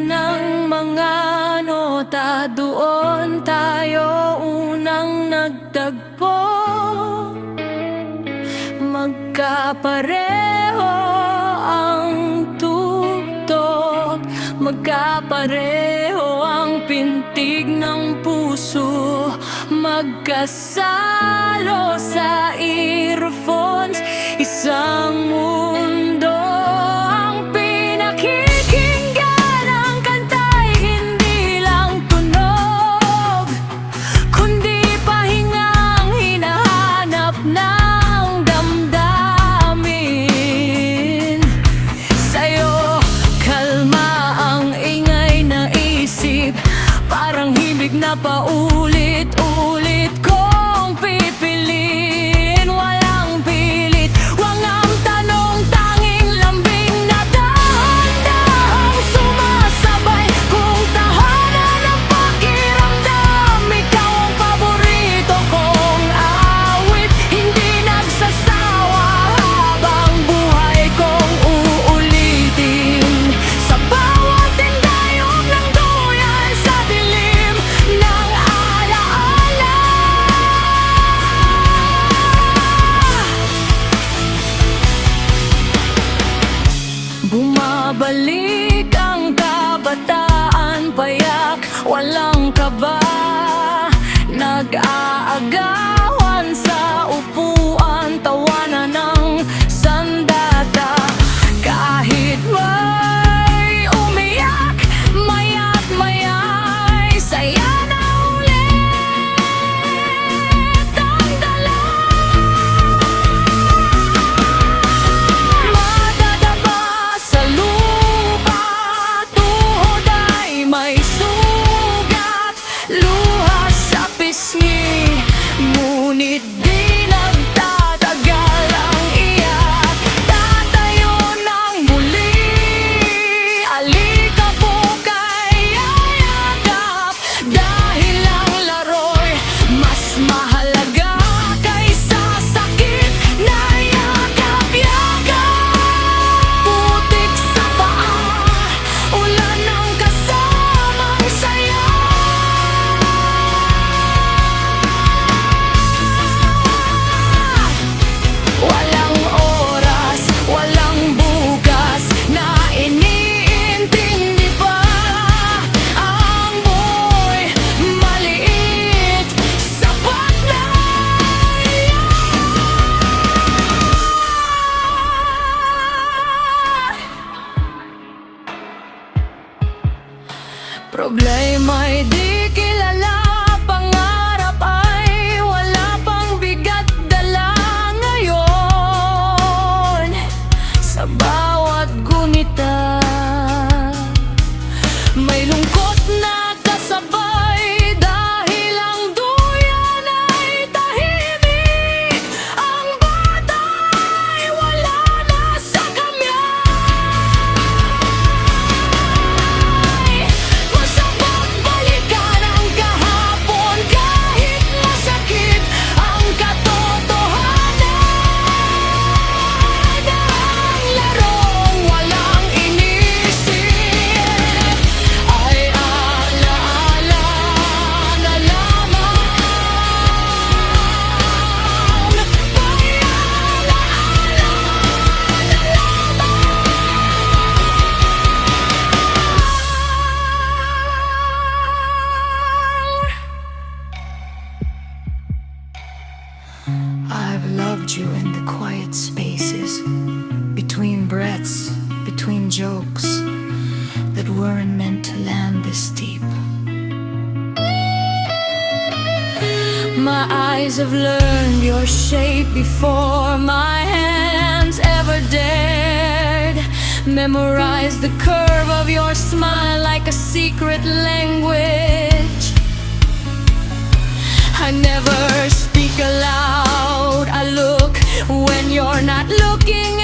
ng mga nota, doon tayo unang nagtagpo. Magkapareho ang tugtog, magkapareho ang pintig ng puso, magkasalo sa earphones, isang mundo ang pinakikinggan. Ang kanta'y hindi lang tunog, kundi pahingang hinahanap ng damdamin. Sa'yo, kalma ang ingay na isip, parang himig na paulit-ulit kong pipiliin. Walang pilit, walang tanong, tanging lambing na dahan-dahang sumasabay. Kung tahanan ng pakiramdam, ikaw ang paborito kong awit, hindi nagsasawa habang buhay kong uulitin. Sa bawat tindayog ng duyan, sa dilim ng alaala, bumabalik ang kabataan, payak, walang kaba, nag-aagawan sa upuan, tawanan ng sandata. Kahit may umiyak, maya't maya'y saya na ulit ang dala. Madadapa sa lupa, tuhod ay may sugat, luha sa pisngi, ngunit di nagtatagal ang iyak. Tatayo ng muli, alikabok ay yayakap, dahil ang laro'y mas mahalaga kaysa sakit na yakap-yakap. Putik sa paa, ulan ng kasamang saya. Walang oras, walang bukas na iniintindi pa. Ang mo'y maliit, sapat na problema'y di kilala, pangarap ay wala pang bigat dala. Ngayon, sa bawat gunita, may lungkot na kasabay, dahil ang duyan ay tahimik. Ang bata ay wala na sa kamyay. Masabot balikan ang kahapon, kahit masakit ang katotohanan. Ang larong walang inisip ay alaala na lamang. I've loved you in the quiet spaces, between breaths, between jokes that weren't meant to land this deep. My eyes have learned your shape before my hands ever dared. Memorize the curve of your smile like a secret language. I never speak aloud, I look when you're not looking